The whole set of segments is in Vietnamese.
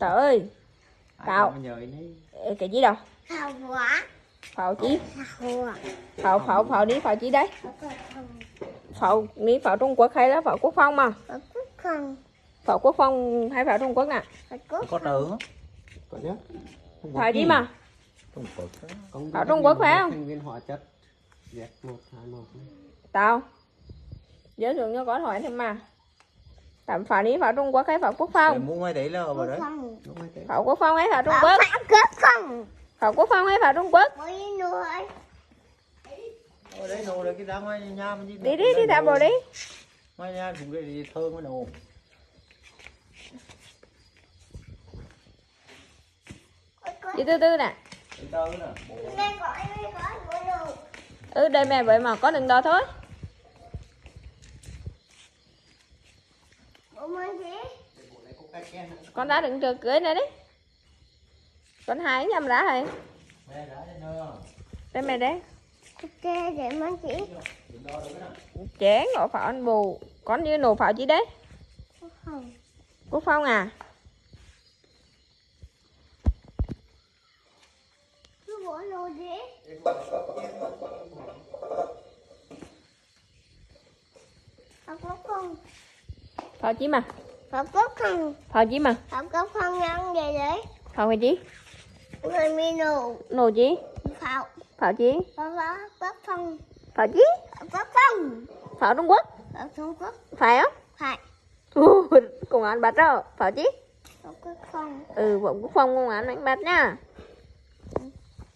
Trời ơi. Phạo. Cái gì đâu? Phạo quả. Phạo chí? Phạo đi, phạo chí đấy? Phạo đi, phạo Trung Quốc hay là phạo Quốc Phong mà? Phạo Quốc Phong hay phạo Trung Quốc nè? Có từ Phạo chí mà? Phạo Trung Quốc phải không? Tao giới thiệu cho có hỏi thêm mà. Tạm phạo đi, phạo Trung Quốc hay phạo Quốc Phong? muốn mấy tỷ đó rồi đấy. Phạo Quốc Phong hay phạo Trung Quốc? Phạo Quốc Phong hay phạo Trung Quốc? Đấy nô đây cái đám ấy nha mình Đi tạm rồi đi. mấy nha cũng đi thơm cái nô. Đi từ từ nè. Đây mẹ vậy mà có đừng đo thôi. Con đã đừng chờ cưới nữa đấy. Con hai nhầm đã rồi. Đây mẹ đấy. Ok để mang chị. Chén gọi pháo anh bù. Con như nổ pháo chi đấy? Quốc Phong à? Cứ bỏ lô đi. Pháo Quốc Phong. Pháo chí mà? Pháo Quốc Phong. Pháo chí mà? Pháo Quốc Phong ăn gì đấy? Pháo cái chí? Người mi nổ. Nổ chí? Pháo. Pháo chí? Pháo Quốc Phong. Pháo chí? Pháo Quốc Phong. Pháo Trung Quốc? Pháo Trung Quốc. Phải không? Phải. Công an bắt rồi. Pháo chí? Pháo Quốc Phong. Bọn Quốc Phong công an đánh bắt nha.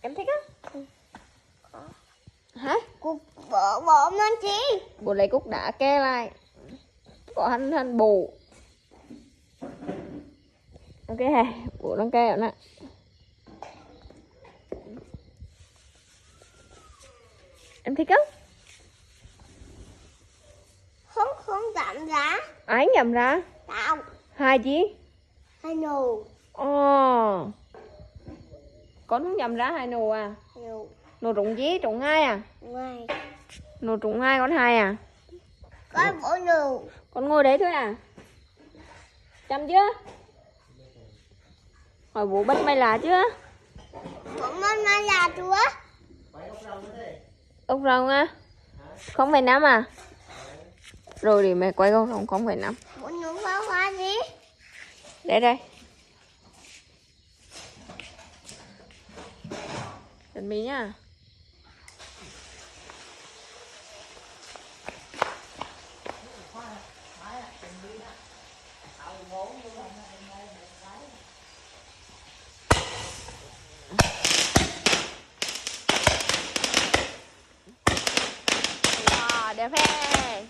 Em thích á? Hả? Cục bỏ mang chị. Bộ lấy cúc đã ke lại. Có hành bù. Ok hả? Bộ đang ke nè. Em thích không? Không giảm giá. Ai nhầm ra? Tao. Hai chí? Hai nổ. Ồ. Con không nhầm ra hai nổ à? Nổ. Nổ trúng chí? Trúng hai à? Ngoài. Nổ trúng hai con hai à? Con bỏ nổ. Con ngồi đấy thôi à? Chăm chưa? Hỏi bố bắt mày là chưa? Bố mày là chúa. Ốc rồng á? 0,5 à? Rồi để mẹ quay ốc rồng 0,5. Bố nổ pháo hoa đi. Để đây. Chuẩn bị nhá. Wow, đẹp he.